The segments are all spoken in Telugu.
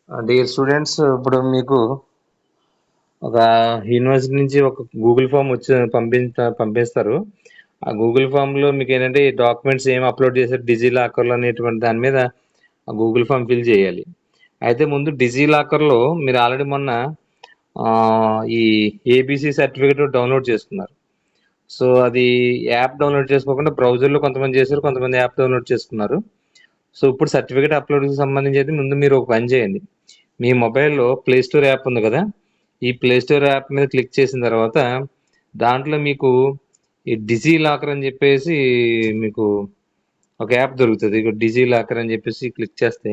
డియర్ స్టూడెంట్స్, ఇప్పుడు మీకు ఒక యూనివర్సిటీ నుంచి ఒక గూగుల్ ఫామ్ వచ్చి పంపిస్తారు. ఆ గూగుల్ ఫామ్లో మీకు ఏంటంటే ఈ డాక్యుమెంట్స్ ఏం అప్లోడ్ చేశారు డిజీ లాకర్లో అనేటువంటి దాని మీద ఆ గూగుల్ ఫామ్ ఫిల్ చేయాలి. అయితే ముందు డిజీ లాకర్లో మీరు ఆల్రెడీ మొన్న ఈ ఏబిసి సర్టిఫికేట్ డౌన్లోడ్ చేసుకున్నారు. సో అది యాప్ డౌన్లోడ్ చేసుకోకుండా బ్రౌజర్లో కొంతమంది చేశారు, కొంతమంది యాప్ డౌన్లోడ్ చేసుకున్నారు. సో ఇప్పుడు సర్టిఫికేట్ అప్లోడ్కి సంబంధించి అయితే ముందు మీరు ఒక పని చేయండి. మీ మొబైల్లో ప్లే స్టోర్ యాప్ ఉంది కదా, ఈ ప్లే స్టోర్ యాప్ మీద క్లిక్ చేసిన తర్వాత దాంట్లో మీకు ఈ డిజీ లాకర్ అని చెప్పేసి మీకు ఒక యాప్ దొరుకుతుంది. ఇక డిజీ లాకర్ అని చెప్పేసి క్లిక్ చేస్తే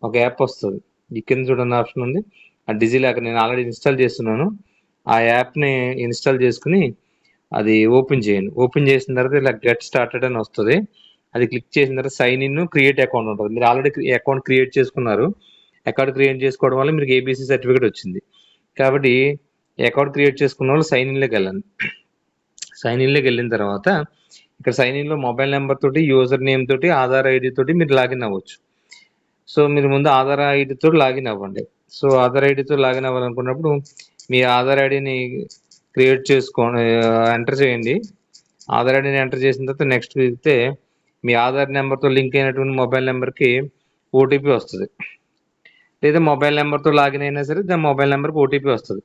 ఒక యాప్ వస్తుంది. ఈ కింద చూడండి ఆప్షన్ ఉంది, ఆ డిజీ లాకర్ నేను ఆల్రెడీ ఇన్స్టాల్ చేస్తున్నాను. ఆ యాప్ని ఇన్స్టాల్ చేసుకుని అది ఓపెన్ చేయండి. ఓపెన్ చేసిన తర్వాత ఇలా గెట్ స్టార్టెడ్ అని వస్తుంది. అది క్లిక్ చేసిన తర్వాత సైన్ ఇన్ క్రియేట్ అకౌంట్ ఉంటుంది. మీరు ఆల్రెడీ అకౌంట్ క్రియేట్ చేసుకున్నారు. అకౌంట్ క్రియేట్ చేసుకోవడం వల్ల మీకు ఏబీసీ సర్టిఫికేట్ వచ్చింది. కాబట్టి అకౌంట్ క్రియేట్ చేసుకున్న వాళ్ళు సైన్ ఇన్లోకి వెళ్ళండి. సైన్ ఇన్లోకి వెళ్ళిన తర్వాత ఇక్కడ సైన్ ఇన్లో మొబైల్ నెంబర్ తోటి, యూజర్ నేమ్ తోటి, ఆధార్ ఐడి తోటి మీరు లాగిన్ అవ్వచ్చు. సో మీరు ముందు ఆధార్ ఐడితో లాగిన్ అవ్వండి. సో ఆధార్ ఐడితో లాగిన్ అవ్వాలనుకున్నప్పుడు మీ ఆధార్ ఐడిని క్రియేట్ చేసుకోండి, ఎంటర్ చేయండి. ఆధార్ ఐడిని ఎంటర్ చేసిన తర్వాత నెక్స్ట్ వెళ్తే మీ ఆధార్ నెంబర్తో లింక్ అయినటువంటి మొబైల్ నెంబర్కి ఓటీపీ వస్తుంది. లేదా మొబైల్ నెంబర్తో లాగిన్ అయినా సరే దాని మొబైల్ నెంబర్కి ఓటీపీ వస్తుంది.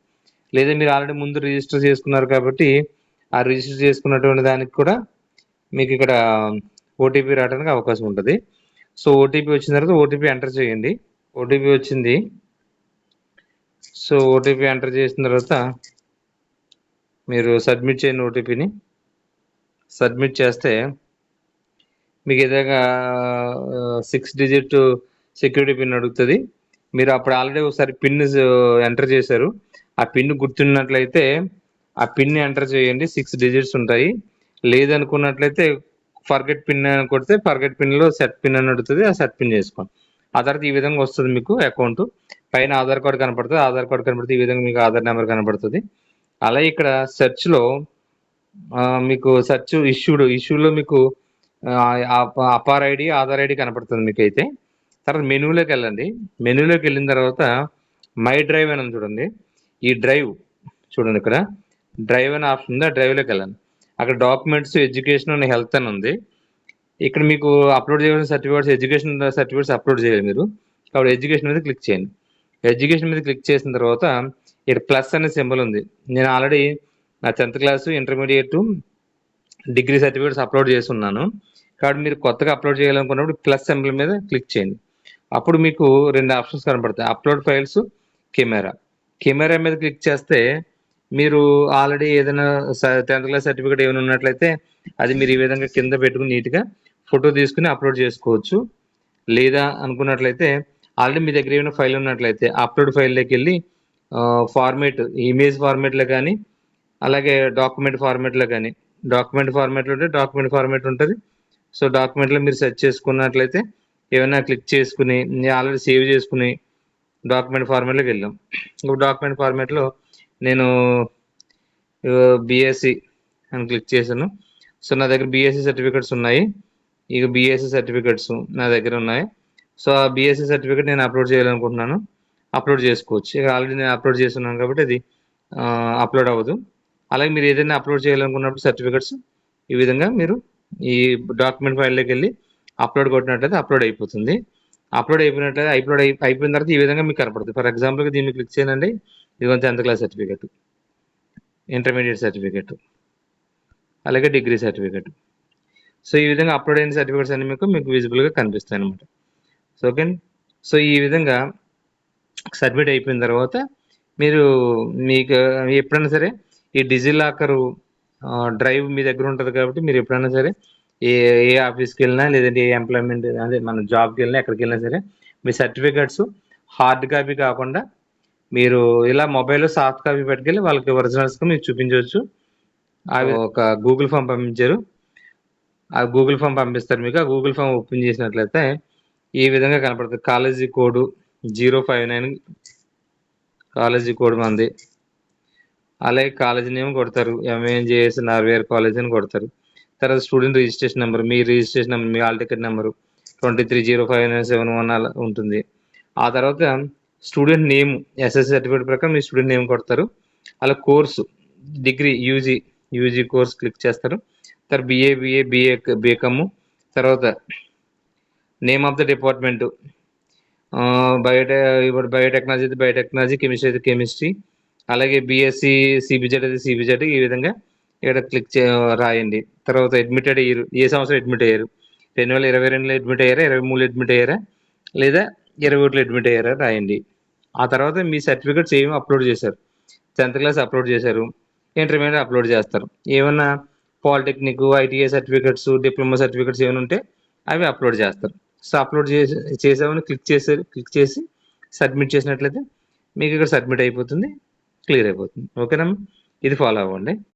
లేదా మీరు ఆల్రెడీ ముందు రిజిస్టర్ చేసుకున్నారు కాబట్టి ఆ రిజిస్టర్ చేసుకున్నటువంటి దానికి కూడా మీకు ఇక్కడ ఓటీపీ రావడానికి అవకాశం ఉంటుంది. సో ఓటీపీ వచ్చిన తర్వాత ఓటీపీ ఎంటర్ చేయండి. ఓటీపీ వచ్చింది. సో ఓటీపీ ఎంటర్ చేసిన తర్వాత మీరు సబ్మిట్ చేయండి. ఓటీపీని సబ్మిట్ చేస్తే మీకు ఏదైనా 6 డిజిట్ సెక్యూరిటీ పిన్ అడుగుతుంది. మీరు అప్పుడు ఆల్రెడీ ఒకసారి పిన్ ఎంటర్ చేశారు. ఆ పిన్ గుర్తున్నట్లయితే ఆ పిన్ ఎంటర్ చేయండి. 6 డిజిట్స్ ఉంటాయి. లేదనుకున్నట్లయితే ఫర్గెట్ పిన్ అని కొడితే ఫర్గెట్ పిన్లో సెట్ పిన్ అని అడుగుతుంది. ఆ సెట్ పిన్ చేసుకోండి. ఆ తర్వాత ఈ విధంగా వస్తుంది మీకు అకౌంట్. పైన ఆధార్ కార్డు కనపడుతుంది. ఆధార్ కార్డు కనపడితే ఈ విధంగా మీకు ఆధార్ నెంబర్ కనపడుతుంది. అలాగే ఇక్కడ సెర్చ్లో మీకు సెర్చ్ ఇష్యూలో మీకు అపార్ ఐడి, ఆధార్ ఐడి కనపడుతుంది మీకు. అయితే తర్వాత మెనూలోకి వెళ్ళండి. మెనూలోకి వెళ్ళిన తర్వాత మై డ్రైవ్ అని చూడండి. ఈ డ్రైవ్ చూడండి, ఇక్కడ డ్రైవ్ అనే ఆప్షన్ ఉంది. ఆ డ్రైవ్లోకి వెళ్ళండి. అక్కడ డాక్యుమెంట్స్, ఎడ్యుకేషన్ అండ్ హెల్త్ అని ఉంది. ఇక్కడ మీకు అప్లోడ్ చేయాల్సిన సర్టిఫికేట్స్, ఎడ్యుకేషన్ సర్టిఫికేట్స్ అప్లోడ్ చేయాలి మీరు. కాబట్టి ఎడ్యుకేషన్ మీద క్లిక్ చేయండి. ఎడ్యుకేషన్ మీద క్లిక్ చేసిన తర్వాత ఇక్కడ ప్లస్ అనే సింబల్ ఉంది. నేను ఆల్రెడీ నా 10th class, intermediate, degree certificates upload చేసి ఉన్నాను. కాబట్టి మీరు కొత్తగా అప్లోడ్ చేయాలనుకున్నప్పుడు ప్లస్ సింబల్ మీద క్లిక్ చేయండి. అప్పుడు మీకు 2 ఆప్షన్స్ కనపడతాయి, అప్లోడ్ ఫైల్స్, కెమెరా. కెమెరా మీద క్లిక్ చేస్తే మీరు ఆల్రెడీ ఏదైనా 10th క్లాస్ సర్టిఫికేట్ ఏమైనా ఉన్నట్లయితే అది మీరు ఈ విధంగా కింద పెట్టుకుని నీట్గా ఫోటో తీసుకుని అప్లోడ్ చేసుకోవచ్చు. లేదా అనుకున్నట్లయితే ఆల్రెడీ మీ దగ్గర ఏమైనా ఫైల్ ఉన్నట్లయితే అప్లోడ్ ఫైల్లోకి వెళ్ళి ఫార్మేట్, ఇమేజ్ ఫార్మేట్లో కానీ అలాగే డాక్యుమెంట్ ఫార్మేట్లో కానీ, డాక్యుమెంట్ ఫార్మేట్లో ఉంటే డాక్యుమెంట్ ఫార్మేట్ ఉంటుంది. సో డాక్యుమెంట్లో మీరు సెర్చ్ చేసుకున్నట్లయితే ఏమైనా క్లిక్ చేసుకుని ఆల్రెడీ సేవ్ చేసుకుని డాక్యుమెంట్ ఫార్మేట్లోకి వెళ్ళాం. ఇప్పుడు డాక్యుమెంట్ ఫార్మేట్లో నేను బీఎస్సీ అని క్లిక్ చేశాను. సో నా దగ్గర బీఎస్సీ సర్టిఫికేట్స్ ఉన్నాయి. ఇక బీఎస్సీ సర్టిఫికేట్స్ నా దగ్గర ఉన్నాయి. సో ఆ బీఎస్సీ సర్టిఫికేట్ నేను అప్లోడ్ చేయాలనుకుంటున్నాను. అప్లోడ్ చేసుకోవచ్చు. ఇక ఆల్రెడీ నేను అప్లోడ్ చేస్తున్నాను కాబట్టి అది అప్లోడ్ అవ్వదు. అలాగే మీరు ఏదైనా అప్లోడ్ చేయాలనుకున్నప్పుడు సర్టిఫికేట్స్ ఈ విధంగా మీరు ఈ డాక్యుమెంట్ ఫైల్లోకి వెళ్ళి అప్లోడ్ కొట్టినట్లయితే అప్లోడ్ అయిపోతుంది. అప్లోడ్ అయిపోయినట్లయితే అయిపోయిన తర్వాత ఈ విధంగా మీకు కనపడుతుంది. ఫర్ ఎగ్జాంపుల్గా దీన్ని క్లిక్ చేయండి. ఇది 10th class certificate, intermediate certificate, అలాగే డిగ్రీ సర్టిఫికేట్. సో ఈ విధంగా అప్లోడ్ అయిన సర్టిఫికేట్స్ అన్ని మీకు విజిబుల్గా కనిపిస్తాయి అనమాట. So okay. సో ఈ విధంగా సబ్మిట్ అయిపోయిన తర్వాత మీరు మీకు ఎప్పుడైనా సరే ఈ డిజీ లాకర్ డ్రైవ్ మీ దగ్గర ఉంటుంది కాబట్టి మీరు ఎప్పుడైనా సరే ఏ ఆఫీస్కి వెళ్ళినా లేదంటే ఏ ఎంప్లాయ్మెంట్ అదే మన జాబ్కి వెళ్ళినా ఎక్కడికి వెళ్ళినా సరే మీ సర్టిఫికేట్స్ హార్డ్ కాపీ కాకుండా మీరు ఇలా మొబైల్లో సాఫ్ట్ కాపీ పెట్టుకెళ్ళి వాళ్ళకి ఒరిజినల్స్గా మీకు చూపించవచ్చు. అవి ఒక గూగుల్ ఫామ్ పంపించారు. ఆ గూగుల్ ఫామ్ పంపిస్తారు మీకు. ఆ గూగుల్ ఫామ్ ఓపెన్ చేసినట్లయితే ఈ విధంగా కనపడుతుంది. కాలేజీ కోడ్ 059 కాలేజీ కోడ్ మంది. అలాగే కాలేజీ నేమ్ కొడతారు, ఎంఏఎన్జేఎస్ నార్వేర్ కాలేజ్ అని కొడతారు. తర్వాత స్టూడెంట్ రిజిస్ట్రేషన్ నెంబర్, మీ రిజిస్ట్రేషన్ నెంబర్, మీ హాల్ టికెట్ నెంబరు 230597 అలా ఉంటుంది. ఆ తర్వాత స్టూడెంట్ నేమ్ ఎస్ఎస్సి సర్టిఫికేట్ ప్రకారం మీ స్టూడెంట్ నేమ్ కొడతారు. అలా course degree UG course click చేస్తారు. తర్వాత బీకామ్, తర్వాత నేమ్ ఆఫ్ ద డిపార్ట్మెంట్, ఇప్పుడు బయోటెక్నాలజీ అయితే బయోటెక్నాలజీ, కెమిస్ట్రీ అయితే కెమిస్ట్రీ, అలాగే బీఎస్సీ సిబిజెడ్ అయితే సిబిజెడ్, ఈ విధంగా ఇక్కడ రాయండి. తర్వాత అడ్మిటెడ్ ఇయర్, ఏ సంవత్సరం అడ్మిట్ అయ్యారు, 2022లో అడ్మిట్ అయ్యారా, 23లో అడ్మిట్ అయ్యారా, లేదా 21లో అడ్మిట్ అయ్యారా రాయండి. ఆ తర్వాత మీ సర్టిఫికేట్స్ ఏమి అప్లోడ్ చేశారు, 10th క్లాస్ అప్లోడ్ చేశారు, ఇంటర్మీడియట్ అప్లోడ్ చేస్తారు. ఏమన్నా polytechnic, ITI certificates, diploma certificates ఏమైనా ఉంటే అవి అప్లోడ్ చేస్తారు. సో అప్లోడ్ చేసామని క్లిక్ చేసి సబ్మిట్ చేసినట్లయితే మీకు ఇక్కడ సబ్మిట్ అయిపోతుంది, క్లియర్ అయిపోతుంది. ఓకేనమ్మా, ఇది ఫాలో అవ్వండి.